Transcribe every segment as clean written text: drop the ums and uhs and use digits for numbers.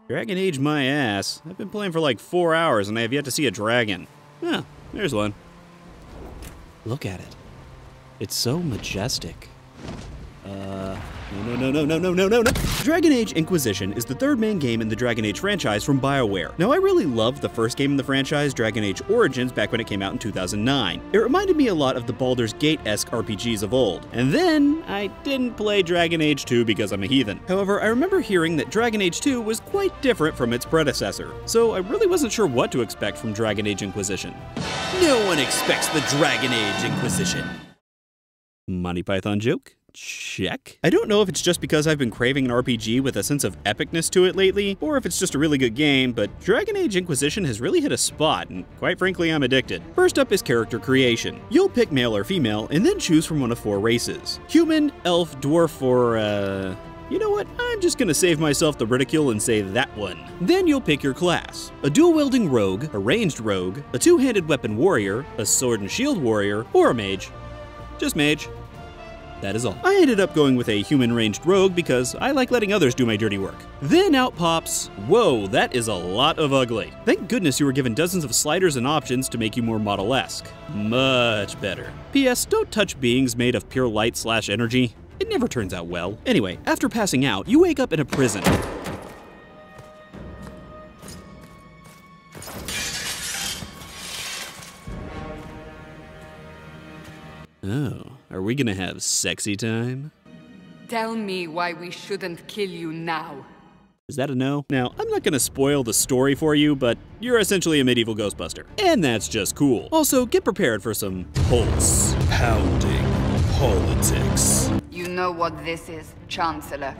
Dragon Age my ass. I've been playing for like 4 hours and I have yet to see a dragon. Huh, there's one. Look at it. It's so majestic. No. Dragon Age Inquisition is the third main game in the Dragon Age franchise from Bioware. Now, I really loved the first game in the franchise, Dragon Age Origins, back when it came out in 2009. It reminded me a lot of the Baldur's Gate-esque RPGs of old. And then, I didn't play Dragon Age 2 because I'm a heathen. However, I remember hearing that Dragon Age 2 was quite different from its predecessor, so I really wasn't sure what to expect from Dragon Age Inquisition. No one expects the Dragon Age Inquisition. Monty Python joke? Check. I don't know if it's just because I've been craving an RPG with a sense of epicness to it lately, or if it's just a really good game, but Dragon Age Inquisition has really hit a spot, and quite frankly, I'm addicted. First up is character creation. You'll pick male or female, and then choose from one of 4 races. Human, elf, dwarf, or you know what? I'm just gonna save myself the ridicule and say that one. Then you'll pick your class. A dual-wielding rogue, a ranged rogue, a two-handed weapon warrior, a sword and shield warrior, or a mage. Just mage. That is all. I ended up going with a human ranged rogue because I like letting others do my dirty work. Then out pops, whoa, that is a lot of ugly. Thank goodness you were given dozens of sliders and options to make you more model-esque. Much better. P.S. Don't touch beings made of pure light/energy. It never turns out well. Anyway, after passing out, you wake up in a prison. Oh, are we gonna have sexy time? Tell me why we shouldn't kill you now. Is that a no? Now, I'm not gonna spoil the story for you, but you're essentially a medieval Ghostbuster. And that's just cool. Also, get prepared for some pulse-pounding politics. You know what this is, Chancellor.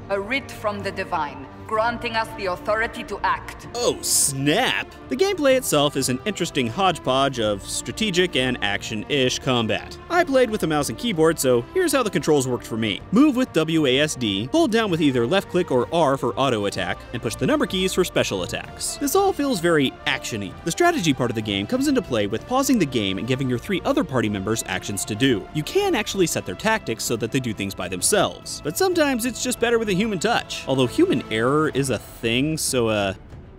A writ from the Divine, granting us the authority to act. Oh, snap! The gameplay itself is an interesting hodgepodge of strategic and action-ish combat. I played with a mouse and keyboard, so here's how the controls worked for me. Move with WASD, hold down with either left click or R for auto attack, and push the number keys for special attacks. This all feels very action-y. The strategy part of the game comes into play with pausing the game and giving your 3 other party members actions to do. You can actually set their tactics so that they do things by themselves, but sometimes it's just better with a human touch. Although human error is a thing, so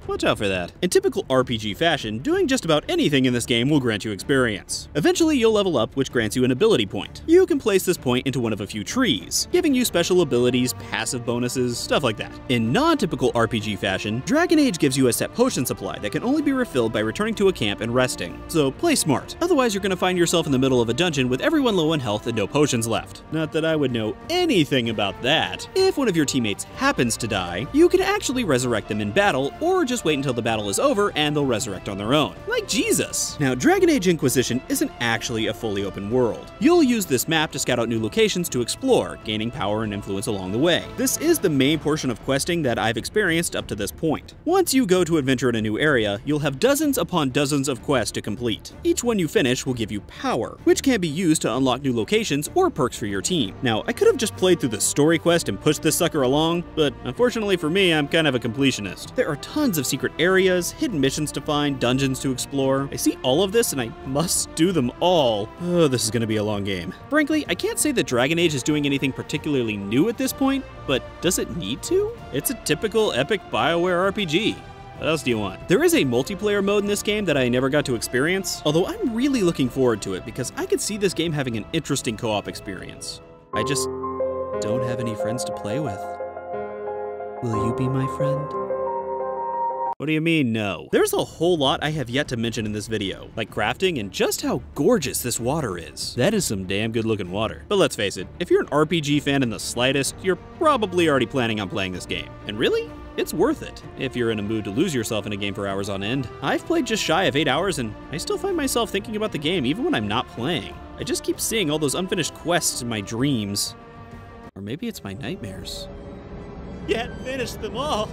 watch out for that. In typical RPG fashion, doing just about anything in this game will grant you experience. Eventually, you'll level up, which grants you an ability point. You can place this point into one of a few trees, giving you special abilities, passive bonuses, stuff like that. In non-typical RPG fashion, Dragon Age gives you a set potion supply that can only be refilled by returning to a camp and resting. So play smart. Otherwise, you're gonna find yourself in the middle of a dungeon with everyone low on health and no potions left. Not that I would know anything about that. If one of your teammates happens to die, you can actually resurrect them in battle, or just wait until the battle is over and they'll resurrect on their own. Like Jesus! Now, Dragon Age Inquisition isn't actually a fully open world. You'll use this map to scout out new locations to explore, gaining power and influence along the way. This is the main portion of questing that I've experienced up to this point. Once you go to adventure in a new area, you'll have dozens upon dozens of quests to complete. Each one you finish will give you power, which can be used to unlock new locations or perks for your team. Now, I could have just played through the story quest and pushed this sucker along, but unfortunately for me, I'm kind of a completionist. There are tons of secret areas, hidden missions to find, dungeons to explore. I see all of this and I must do them all. Oh, this is gonna be a long game. Frankly, I can't say that Dragon Age is doing anything particularly new at this point, but does it need to? It's a typical epic Bioware RPG. What else do you want? There is a multiplayer mode in this game that I never got to experience, although I'm really looking forward to it because I could see this game having an interesting co-op experience. I just don't have any friends to play with. Will you be my friend? What do you mean, no? There's a whole lot I have yet to mention in this video, like crafting and just how gorgeous this water is. That is some damn good looking water. But let's face it, if you're an RPG fan in the slightest, you're probably already planning on playing this game. And really, it's worth it, if you're in a mood to lose yourself in a game for hours on end. I've played just shy of 8 hours and I still find myself thinking about the game even when I'm not playing. I just keep seeing all those unfinished quests in my dreams. Or maybe it's my nightmares. Yet finished them all.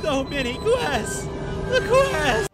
So many quests! The quests!